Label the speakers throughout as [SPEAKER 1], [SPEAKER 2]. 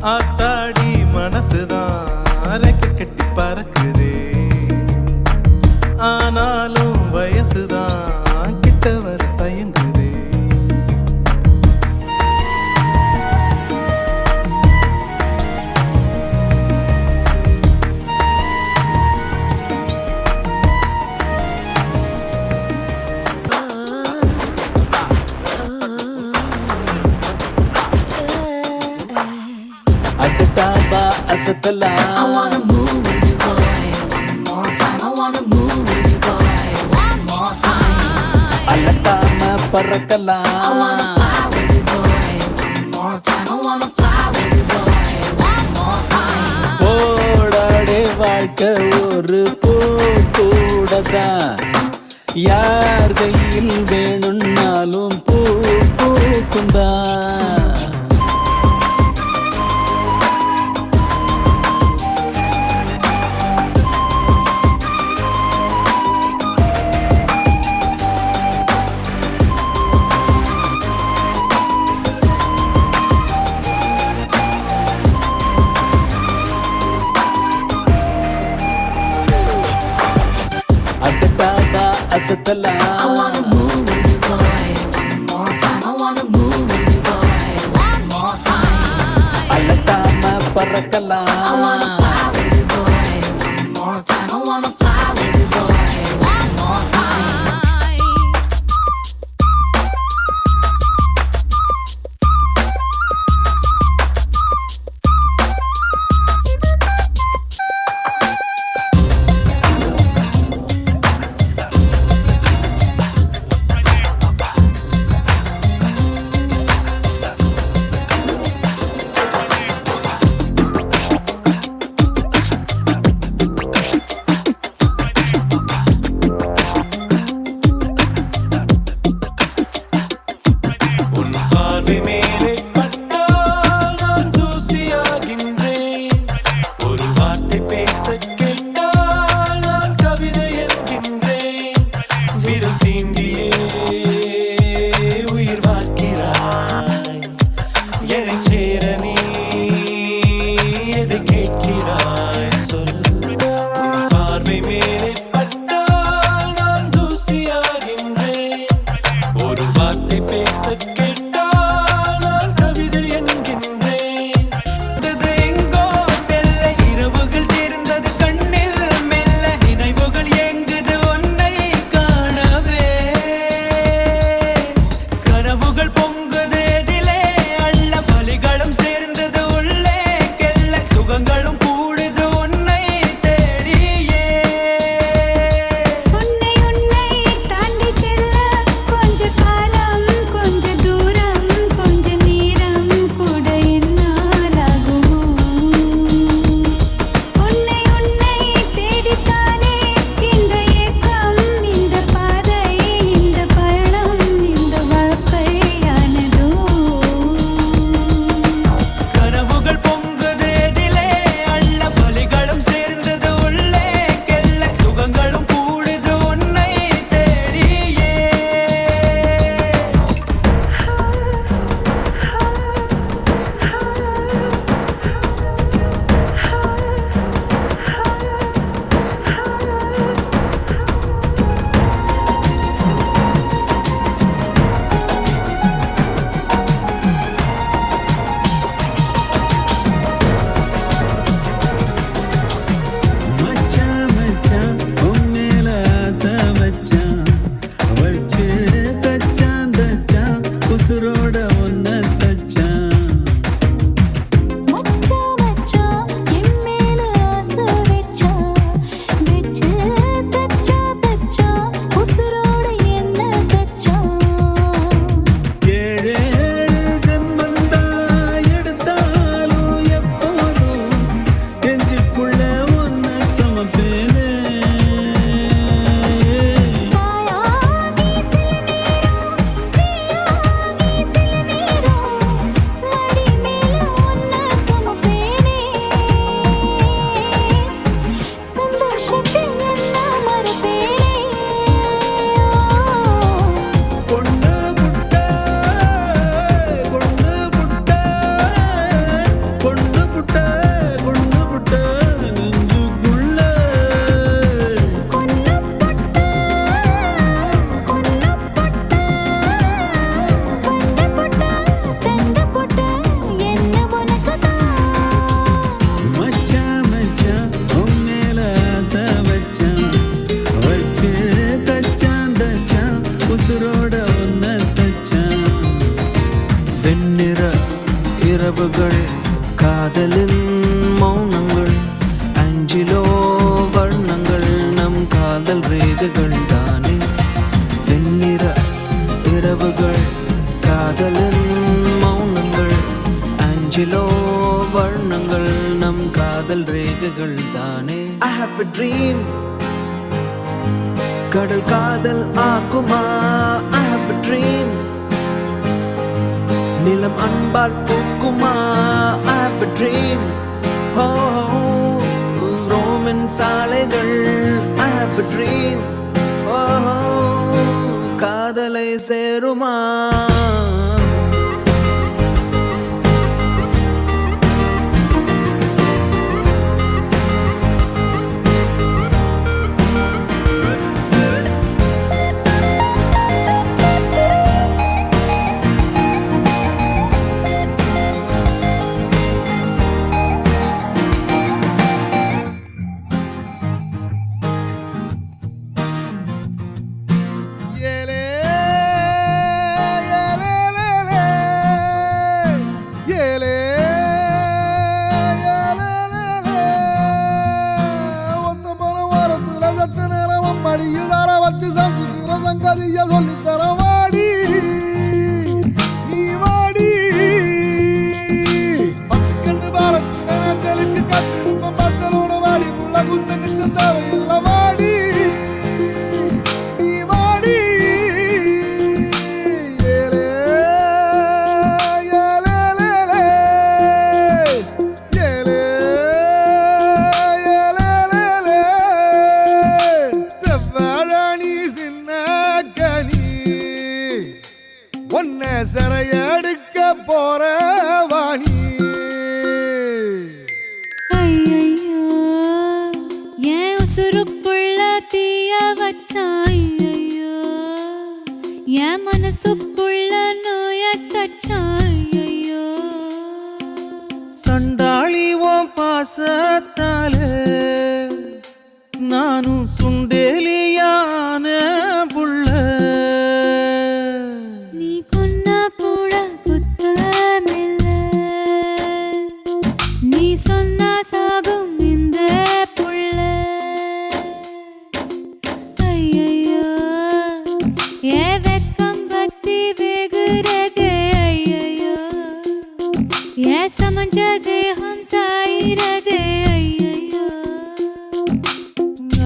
[SPEAKER 1] ஆத்தாடி மனசுதான் ரெக்க கட்டி பறக்குதே, ஆனாலும் வயசுதான் கிட்ட வர தயங்குதே.
[SPEAKER 2] அடடாபா அசத்தலாம்.
[SPEAKER 3] I wanna move with you, boy. One more time. I wanna move with you, boy. One more time.
[SPEAKER 2] அலட்டாம
[SPEAKER 3] I wanna
[SPEAKER 2] பறக்கலாம்.
[SPEAKER 3] fly with you, boy. One more time. I wanna fly with you, boy. One more time.
[SPEAKER 2] போடாடே வாழ்க்கை ஒரு பூ கூடதான், யார் கையில் வேணும்னாலும் பூ பூக்குந்தான். அடடாபா
[SPEAKER 3] I
[SPEAKER 2] அசத்தலாம்.
[SPEAKER 3] wanna move with you, boy. One more time. I wanna move with you, boy. One more time.
[SPEAKER 2] அலட்டாம
[SPEAKER 3] I wanna
[SPEAKER 2] பறக்கலாம்.
[SPEAKER 3] fly with you, boy. One more time. I wanna fly with you, boy. One more time.
[SPEAKER 2] காதலின் மௌனங்கள் அஞ்சிலோ வர்ணங்கள் நம் காதல் ரேகைகள் தானே வெண்ணிற இரவுகள் காதலின் மௌனங்கள் அஞ்சிலோ வர்ணங்கள் நம் காதல் ரேகைகள் தானே I have a dream கடல் காதல் ஆக்குமா I have a dream நிலம் அன்பால் பூக்குமா I have a dream Roman சாலைகள் I have a dream காதலை சேருமா
[SPEAKER 4] சொல்லித்தரவாடி நீ வாடி பத்துக்கண்டு பாலத்தினக்கு கத்திருப்பம் பச்சலோட வாடி முள்ள குத்தக்கு சந்தாவை இல்ல வாடி நீ வாடி ஏலே ஏலே ஏலே ஏலே செவ்வாழாணி சின்ன உன்னை சிறையெடுக்க போற வாணி
[SPEAKER 5] ஐயையோ என் உசுருக்குள்ள தீய வச்சான் ஐயையோ என் மனசுக்குள்ள நோய தச்சான் ஐயையோ
[SPEAKER 2] சண்டாளி ஓம் பாசத்தாலே நானும் சுண்டேலியான புள்ள
[SPEAKER 5] சொன்னா சாகும் இந்த புள்ள ஐயையோ ஏ வெக்கம் பத்தி வெகுறதே ஐயையோ ஏ சமஞ்ச தேகம் சாயிரதே ஐயையோ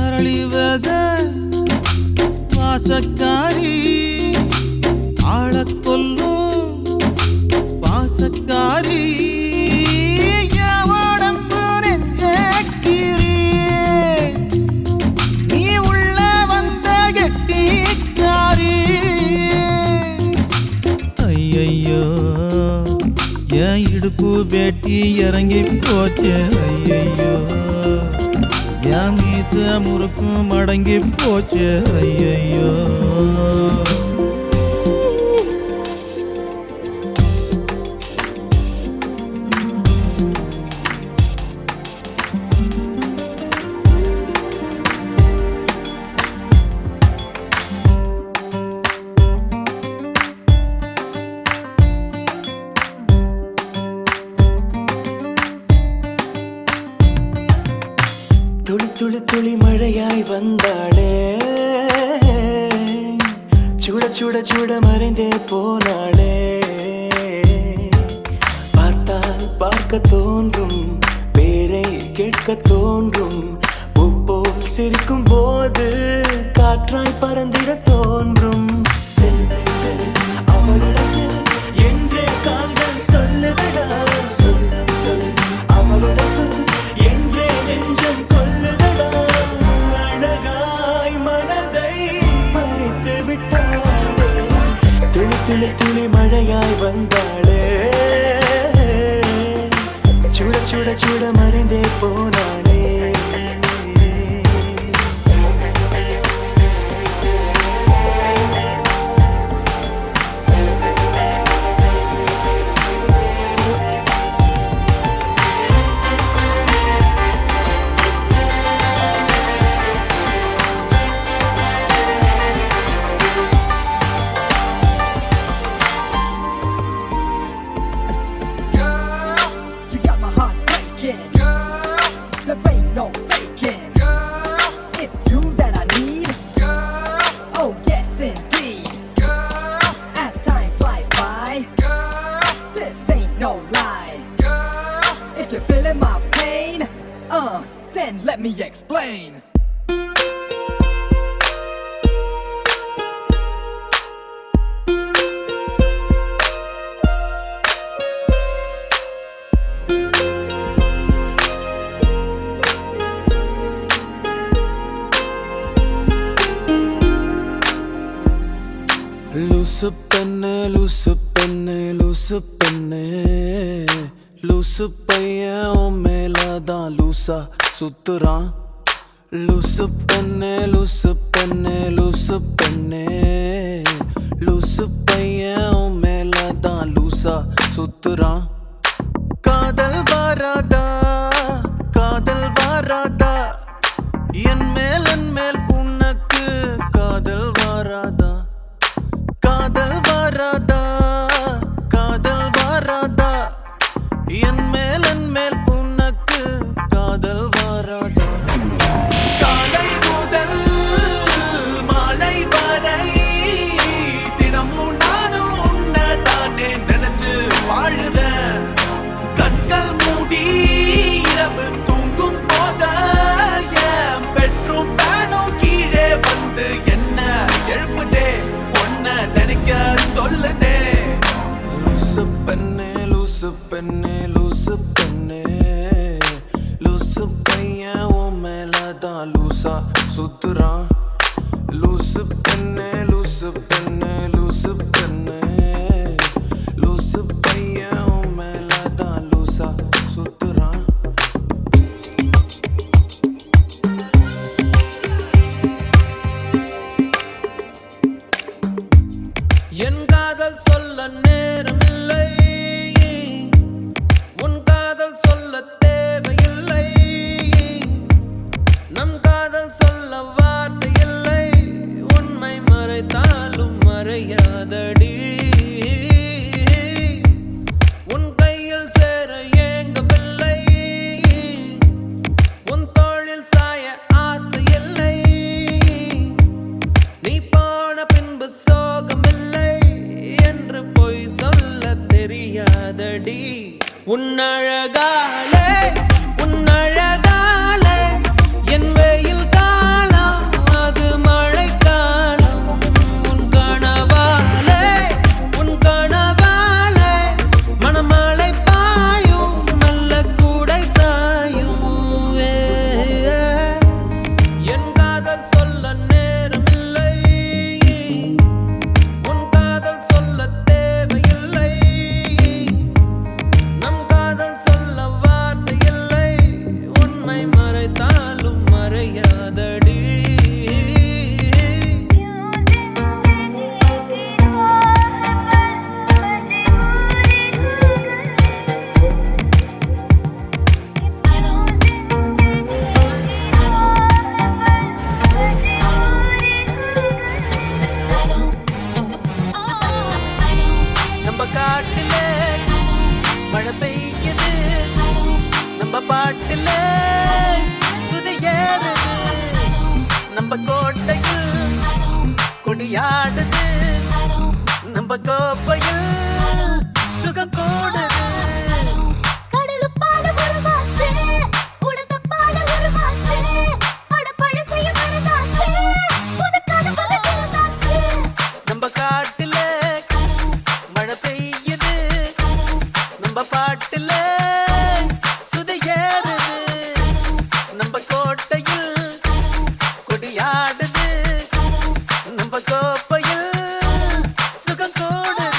[SPEAKER 2] அரளிவத வாசக்காரி ஆளக் கொல்லும் வாசக்காரி இடுப்பு வேட்டி இறங்கி போச்சு ஐயையோ என் மீச முறுக்கு மடங்கி போச்சு ஐயையோ துளி துளி துளி மழையாய் வந்தாளே சுட சுட சுட மறைந்தே போனாளே பார்த்தால் பார்க்க தோன்றும் பேரை கேட்க தோன்றும் பூப்போல் சிரிக்கும் போது காற்றாய் பறந்திட தோன்றும் செல் செல் அவளுடன் செல் என்றே கால்கள் சொல்லுதடா சொல் சொல் அவளுடன் சொல் என்றே நெஞ்சம் கொல்லுதடா அழகாய் மனதை மறைத்து விட்டாளே துளி துளி துளி மழையாய் வந்தாளே சுட சுட சுட மறைந்தே போனாளே
[SPEAKER 6] faking. Girl, there ain't no faking. Girl, it's you that I need. Girl, oh yes indeed. Girl, as time flies by. Girl, this ain't no lie. Girl, if you're feeling my pain, then let me explain.
[SPEAKER 2] லூசு பெண்ணு லூசு பெண்ணு லூசு பெண்ணு லூசு பையன் உன் மேலதான் லூசா சுத்துறான் லூசு பெண்ணு லூசு பெண்ணு லூசு பெண்ணு லூசு பையன் உன் மேலதான் லூசா சுத்துறான் காதல் வாராதா காதல் வாராதா என் மேல் உனக்கு காதல் வாராதா காதல் வாராதா காதல் வாராதா என் மேல் உனக்கு காதல் வாராதா காலை முதல் மாலை வரை தினமும் நானும் உன்னதானே நினைச்சு வாழுதேன் கண்கள் மூடி இரவு தூங்கும் போத என் பெட்ரூம் ஃபேனும் கீழே வந்து என்ன எழுப்புதே நினைக்க சொல்லுதே லூசு பெண்ணே லூசு பெண்ணே லூசு பெண்ணே லூசு பையன் உன் மேலதான் லூசா சுத்துறான் லூசு பெண்ணே லூசு பெண்ணே லூசு பெண்ணே லூசு பையன் உன் மேலதான் லூசா சுத்துறான்
[SPEAKER 7] என் காதல் சொல்ல நேரமில்லை உன் காதல் சொல்ல தேவையில்லை நம் காதல் சொல்ல வார்த்தை இல்லை உண்மை மறைத்தாலும் மறையாதடி உன் கையில் சேர ஏங்கவில்லை உன் தோளில் சாய ஆசை இல்லை நீ போன பின்பு சோகமில்லை என்று பொய் சொல்ல தெரியாதடி உன்னழகாலே உன்னழகாலே என் வெயில் காலம் அது மழை காலம் உன் கனவாலே மணமழை பாயும் நல்ல கூடை சாயும் என் காதல் சொல்ல நேரமில்லை உன் காதல் சொல்ல தேவையில்லை நம் காதல் சொல்ல வார்த்தை இல்லை உண்மை மறைத்தாலும் மறையாதடி நம்ம காட்டுல மழை பெய்யுது நம்ம பாட்டுல சுதி ஏறுது நம்ம கோட்டையில் கொடியாடுது நம்ம கோப்பையில் சுகம் கூடுது
[SPEAKER 5] கடலுப்பால உருவாச்சு உடம்பப்பால உருவாச்சு அட பழசைய மறந்தாச்சு புது கனவுல பிறந்தாச்சு
[SPEAKER 7] நம்ம காட்டுல மழை பெய்யுது நம்ம பாட்டுல சுதி ஏறுது நம்ம கோட்டையில் கொடியாடுது நம்ம கோப்பையில் சுகம் கூடுது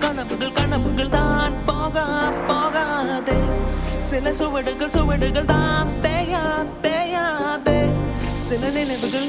[SPEAKER 2] கனவுகள் கனவுகள் தான் போகாதே சில சுவடுகள் சுவடுகள் தான் தேயாதே சில நினைவுகள்